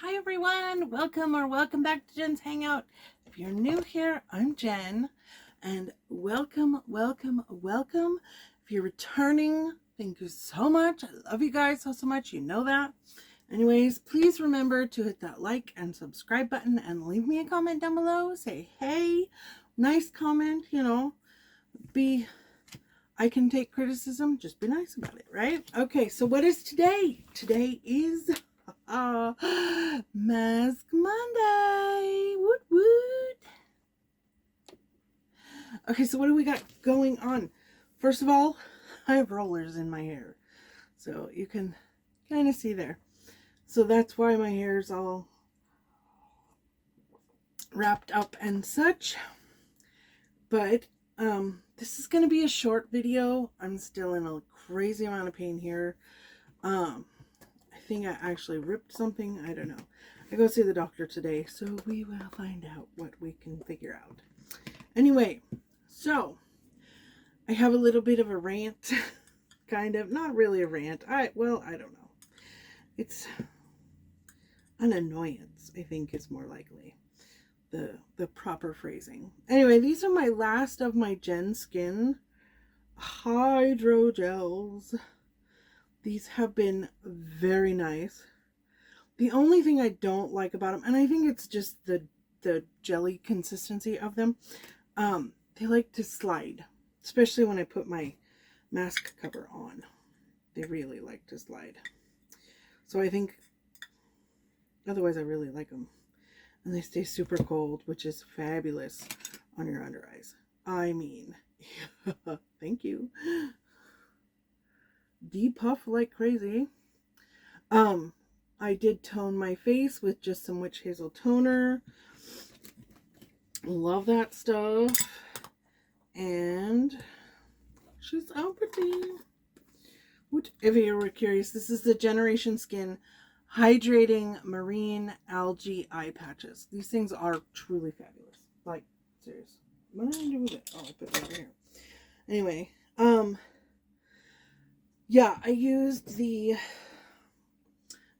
Hi everyone, welcome back to Jen's Hangout. If you're new here, I'm Jen, and welcome. If you're returning, thank you so much. I love you guys so much, you know that. Anyways, please remember to hit that like and subscribe button and leave me a comment down below. Say hey, nice comment, I can take criticism, just be nice about it, right? Okay, so what is today? Today is Mask Monday. Woot woot. Okay, so what do we got going on? First of all, I have rollers in my hair, so you can kind of see there. So that's why my hair is all wrapped up and such. But this is going to be a short video. I'm still in a crazy amount of pain here. I think I actually ripped something. I don't know. I go see the doctor today, so we will find out what we can figure out. Anyway, so I have a little bit of a rant, kind of. Not really a rant. I don't know. It's an annoyance, I think is more likely the proper phrasing. Anyway, these are my last of my Gen Skin hydrogels. These have been very nice. The only thing I don't like about them, and I think it's just the jelly consistency of them, they like to slide, especially when I put my mask cover on. They really like to slide. So I think, otherwise I really like them. And they stay super cold, which is fabulous on your under eyes. I mean, thank you. Depuff like crazy. I did tone my face with just some witch hazel toner. Love that stuff. And she's so pretty. If you were curious, this is the Generation Skin Hydrating Marine Algae Eye Patches. These things are truly fabulous. Like, serious. What did I do with it? Oh, I put it over here. Anyway, yeah, I used the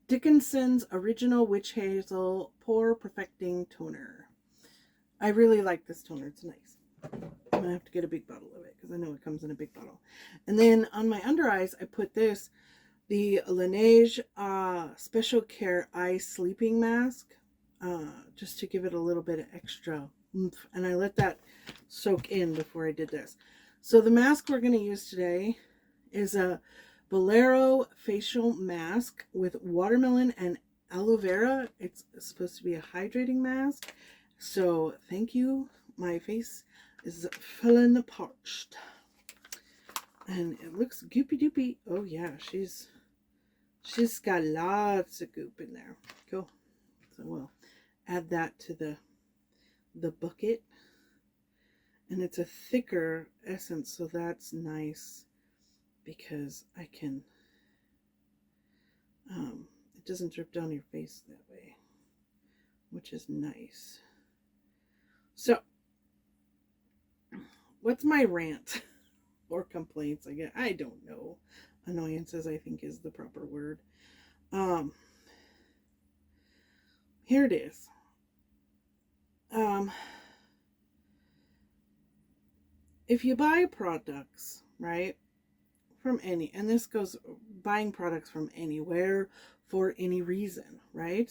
Dickinson's Original Witch Hazel Pore Perfecting Toner. I really like this toner. It's nice. I'm gonna have to get a big bottle of it because I know it comes in a big bottle. And then on my under eyes, I put this, the Laneige Special Care Eye Sleeping Mask, just to give it a little bit of extra oomph. And I let that soak in before I did this. So the mask we're going to use today is a Bolero facial mask with watermelon and aloe vera. It's supposed to be a hydrating mask. So thank you. My face is feeling parched. And it looks goopy doopy. Oh yeah, she's got lots of goop in there. Cool. So we'll add that to the bucket. And it's a thicker essence, so that's nice because I can it doesn't drip down your face that way, which is nice. So what's my rant or complaints? I don't know. Annoyances, I think, is the proper word. Here it is. If you buy products, right, from any, and this goes buying products from anywhere for any reason, right?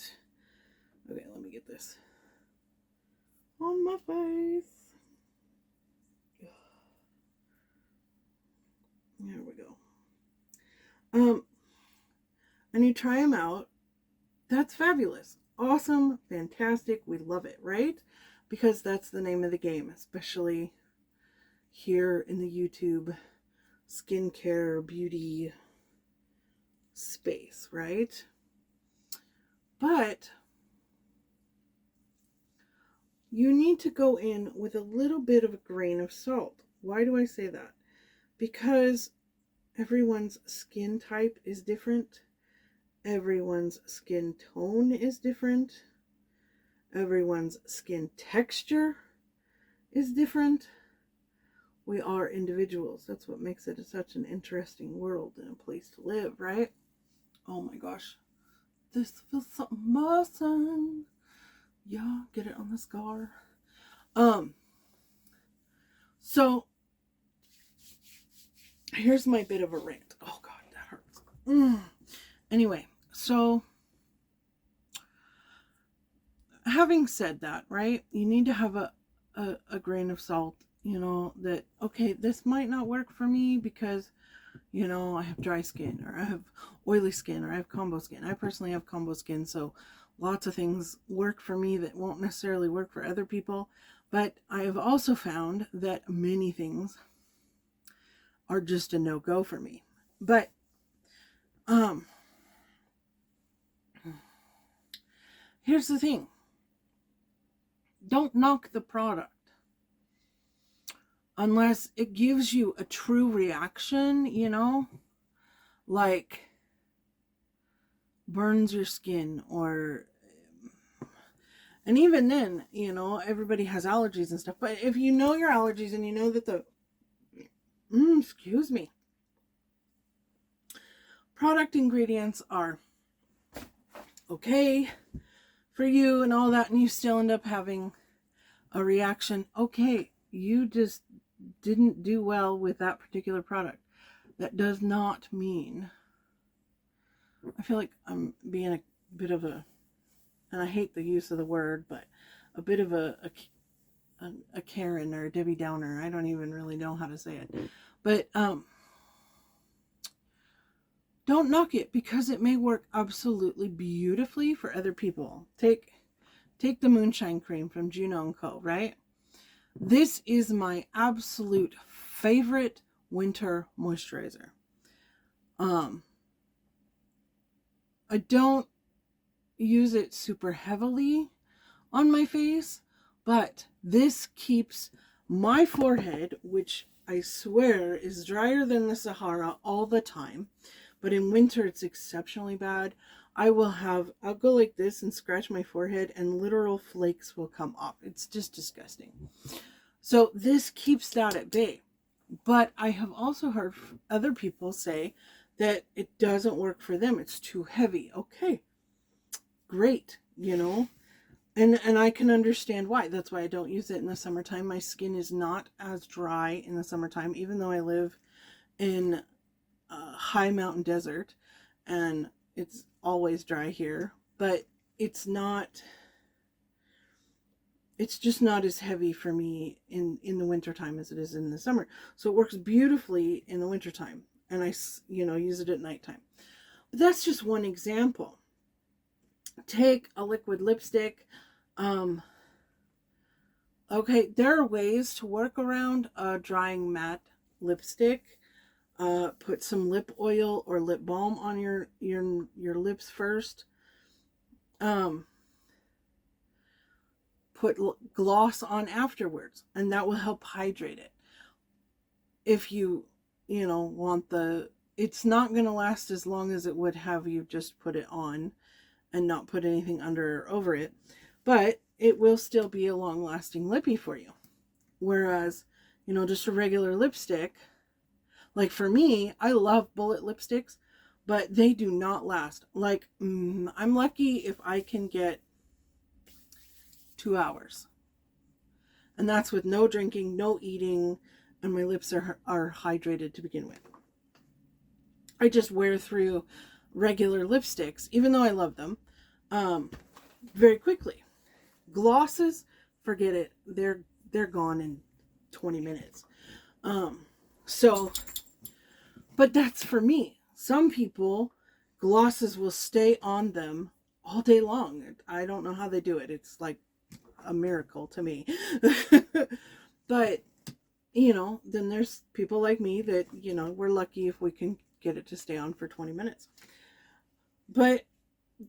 Okay, let me get this on my face. There we go. And you try them out. That's fabulous. Awesome. Fantastic. We love it, right? Because that's the name of the game, especially here in the YouTube skincare beauty space, right? But you need to go in with a little bit of a grain of salt. Why do I say that? Because everyone's skin type is different. Everyone's skin tone is different. Everyone's skin texture is different. We are individuals. That's what makes it such an interesting world and a place to live, right? Oh my gosh. this feels something awesome. Yeah, get it on the scar. So here's my bit of a rant. Oh God, that hurts. Anyway, so having said that, right, you need to have a grain of salt, you know, that, okay, this might not work for me because, you know, I have dry skin, or I have oily skin, or I have combo skin. I personally have combo skin, so lots of things work for me that won't necessarily work for other people. But I have also found that many things are just a no-go for me. But here's the thing. Don't knock the product unless it gives you a true reaction, you know, like burns your skin, or, and even then, you know, everybody has allergies and stuff. But if you know your allergies and you know that the excuse me, product ingredients are okay for you and all that, and you still end up having a reaction, okay, you just didn't do well with that particular product. That does not mean, I feel like I'm being a bit of a, and I hate the use of the word, but a bit of a Karen or a Debbie Downer. I don't even really know how to say it. But don't knock it, because it may work absolutely beautifully for other people. Take the Moonshine Cream from Juno & Co., right? This is my absolute favorite winter moisturizer. I don't use it super heavily on my face, but this keeps my forehead, which I swear is drier than the Sahara all the time, but in winter it's exceptionally bad. I'll go like this and scratch my forehead and literal flakes will come off. It's just disgusting. So this keeps that at bay. But I have also heard other people say that it doesn't work for them. It's too heavy. Okay, great, you know. And I can understand why. That's why I don't use it in the summertime. My skin is not as dry in the summertime, even though I live in a high mountain desert and it's always dry here. But it's just not as heavy for me in the wintertime as it is in the summer. So it works beautifully in the wintertime. And I, you know, use it at nighttime. But that's just one example. Take a liquid lipstick. Okay, there are ways to work around a drying matte lipstick. Put some lip oil or lip balm on your lips first. Put gloss on afterwards, and that will help hydrate it. If you know, want it's not going to last as long as it would have you just put it on and not put anything under or over it, but it will still be a long-lasting lippy for you. Whereas, you know, just a regular lipstick, like for me, I love bullet lipsticks, but they do not last. Like, I'm lucky if I can get 2 hours. And that's with no drinking, no eating, and my lips are hydrated to begin with. I just wear through regular lipsticks, even though I love them, very quickly. Glosses, forget it. They're gone in 20 minutes. So, but that's for me. Some people, glosses will stay on them all day long. I don't know how they do it. It's like a miracle to me. But, you know, then there's people like me that, you know, we're lucky if we can get it to stay on for 20 minutes. But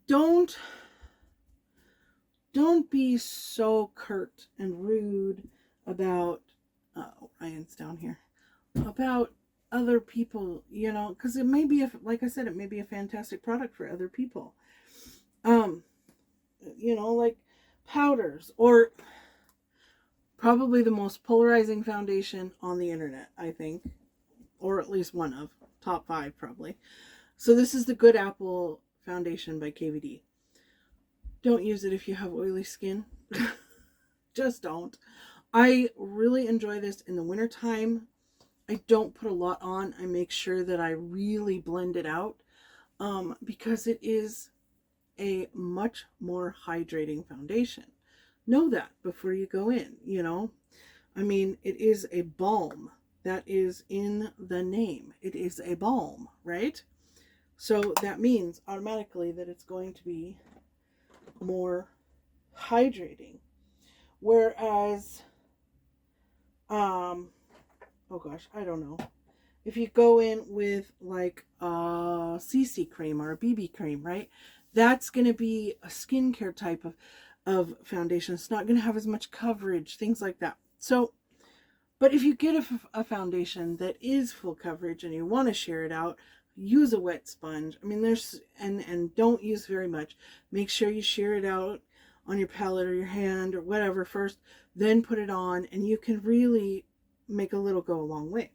don't be so curt and rude about, Ryan's down here, about other people, you know, because it may be, like I said, it may be a fantastic product for other people. You know, like powders, or probably the most polarizing foundation on the internet, I think, or at least one of top 5 probably. So this is the Good Apple foundation by KVD. Don't use it if you have oily skin. Just don't. I really enjoy this in the wintertime. I don't put a lot on. I make sure that I really blend it out because it is a much more hydrating foundation. Know that before you go in, you know. I mean, it is a balm. That is in the name. It is a balm, right? So that means automatically that it's going to be more hydrating. Whereas, oh gosh, I don't know. If you go in with like a CC cream or a BB cream, right? That's going to be a skincare type of foundation. It's not going to have as much coverage, things like that. So, but if you get a foundation that is full coverage and you want to share it out, use a wet sponge. I mean, and don't use very much. Make sure you share it out on your palette or your hand or whatever first, then put it on, and you can really make a little go a long way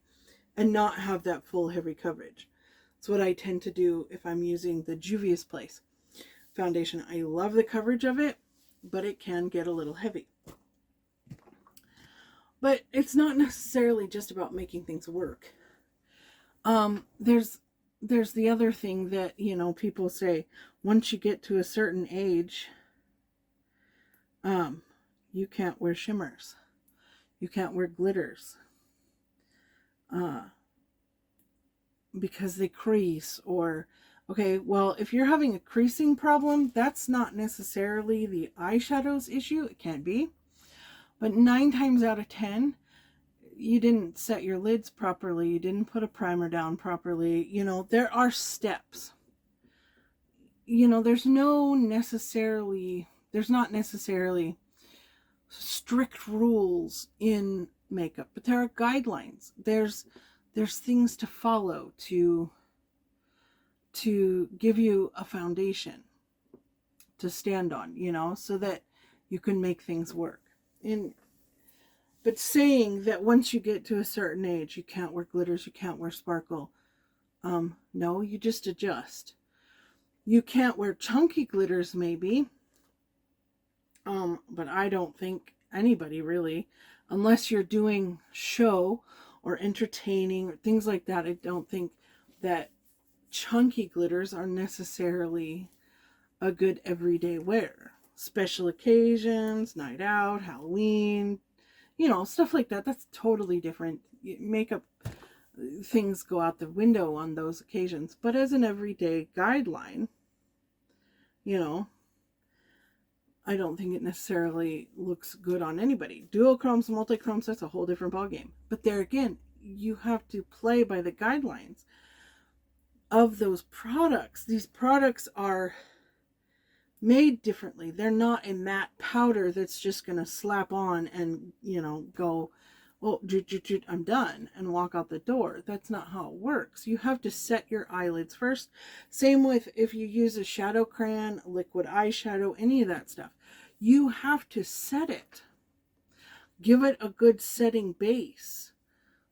and not have that full heavy coverage. That's what I tend to do if I'm using the Juvia's Place foundation. I love the coverage of it, but it can get a little heavy. But it's not necessarily just about making things work. There's the other thing that, you know, people say, once you get to a certain age, you can't wear shimmers. You can't wear glitters. Because they crease, or, okay, well, if you're having a creasing problem, that's not necessarily the eyeshadow's issue. It can't be. But 9 times out of 10, you didn't set your lids properly. You didn't put a primer down properly. You know, there are steps. You know, there's not necessarily strict rules in makeup, but there are guidelines. There's things to follow to give you a foundation to stand on, you know, so that you can make things work. But saying that once you get to a certain age, you can't wear glitters, you can't wear sparkle. No, you just adjust. You can't wear chunky glitters, maybe. But I don't think anybody really, unless you're doing show or entertaining or things like that, I don't think that chunky glitters are necessarily a good everyday wear. Special occasions, night out, Halloween, you know, stuff like that. That's totally different. Makeup things go out the window on those occasions. But as an everyday guideline, you know, I don't think it necessarily looks good on anybody. Duochromes, multichromes, that's a whole different ballgame. But there again, you have to play by the guidelines of those products. These products are made differently. They're not a matte powder that's just going to slap on and, you know, go, oh, I'm done, and walk out the door. That's not how it works. You have to set your eyelids first. Same with if you use a shadow crayon, liquid eyeshadow, any of that stuff. You have to set it. Give it a good setting base.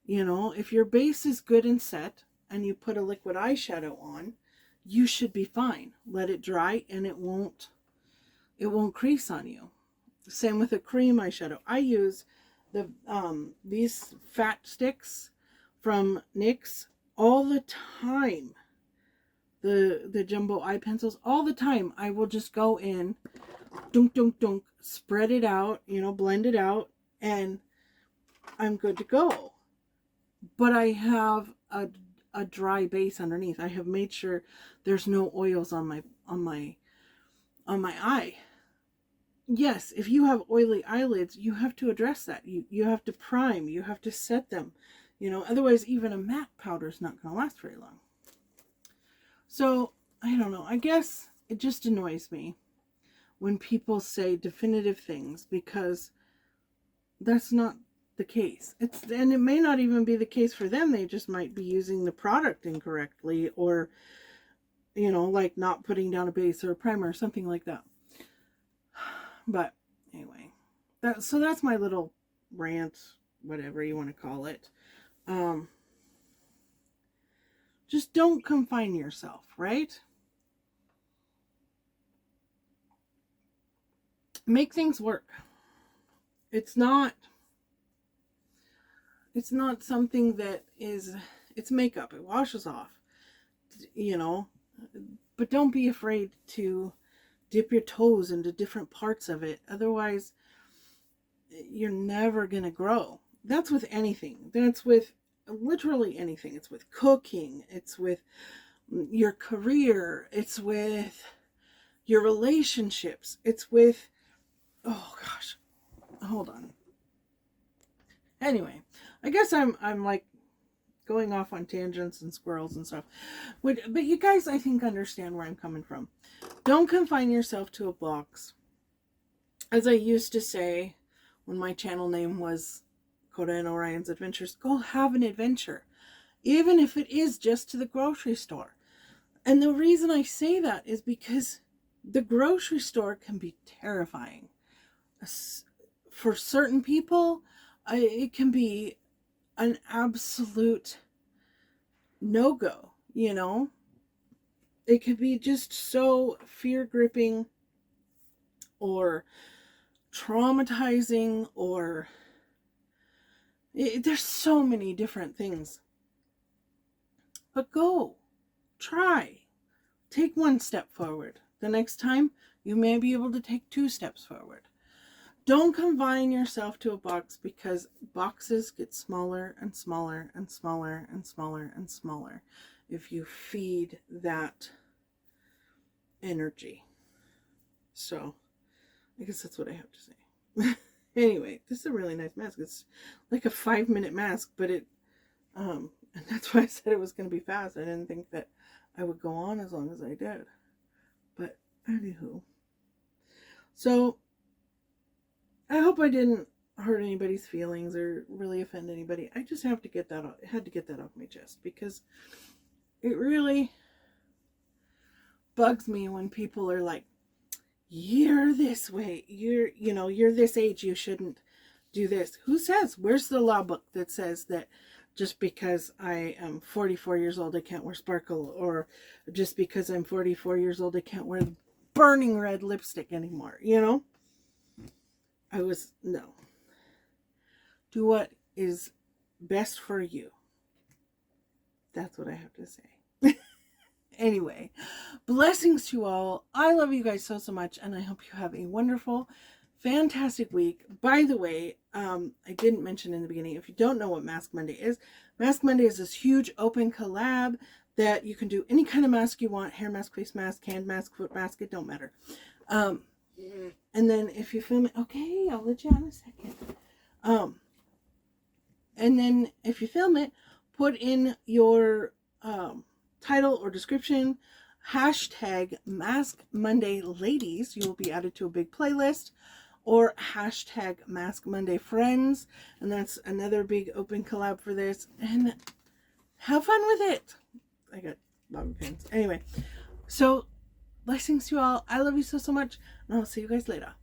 You know, if your base is good and set and you put a liquid eyeshadow on, you should be fine. Let it dry and it won't crease on you. Same with a cream eyeshadow. I use these fat sticks from NYX all the time. The jumbo eye pencils all the time. I will just go in, dunk, dunk, dunk, spread it out, you know, blend it out, and I'm good to go. But I have a dry base underneath. I have made sure there's no oils on my eye. Yes, if you have oily eyelids, you have to address that. You have to prime, you have to set them. You know, otherwise even a matte powder is not going to last very long. So, I don't know. I guess it just annoys me when people say definitive things, because that's not the case. And it may not even be the case for them. They just might be using the product incorrectly, or, you know, like not putting down a base or a primer or something like that. But anyway, so that's my little rant, whatever you want to call it. Just don't confine yourself, right? make things work. It's not something that is, it's makeup. It washes off, you know, but don't be afraid to dip your toes into different parts of it. Otherwise, you're never going to grow. That's with anything. That's with literally anything. It's with cooking. It's with your career. It's with your relationships. It's with, oh gosh, hold on. Anyway, I guess I'm like going off on tangents and squirrels and stuff. But you guys, I think, understand where I'm coming from. Don't confine yourself to a box. As I used to say when my channel name was Coda and Orion's Adventures, go have an adventure. Even if it is just to the grocery store. And the reason I say that is because the grocery store can be terrifying. For certain people, it can be an absolute no-go, you know? It could be just so fear-gripping or traumatizing, or there's so many different things. But go, try, take one step forward. The next time, you may be able to take 2 steps forward. Don't confine yourself to a box, because boxes get smaller and smaller and smaller and smaller and smaller if you feed that energy. So, I guess that's what I have to say. Anyway, this is a really nice mask. It's like a 5-minute mask, but it, and that's why I said it was going to be fast. I didn't think that I would go on as long as I did. But, anywho. So, I hope I didn't hurt anybody's feelings or really offend anybody. I just have to get that out. I had to get that off my chest, because it really bugs me when people are like, you're this way, you're this age, you shouldn't do this. Who says? Where's the law book that says that just because I am 44 years old I can't wear sparkle, or just because I'm 44 years old I can't wear the burning red lipstick anymore, you know? No. Do what is best for you. That's what I have to say. Anyway, blessings to you all. I love you guys so much, and I hope you have a wonderful, fantastic week. By the way, I didn't mention in the beginning, if you don't know what Mask Monday is this huge open collab that you can do any kind of mask you want: hair mask, face mask, hand mask, foot mask, it don't matter. And then if you film it, okay, I'll let you on in a second. And then if you film it, put in your title or description, hashtag Mask Monday Ladies. You will be added to a big playlist, or hashtag Mask Monday Friends. And that's another big open collab for this. And have fun with it. I got bobby pins. Anyway, so blessings to you all. I love you so much. And I'll see you guys later.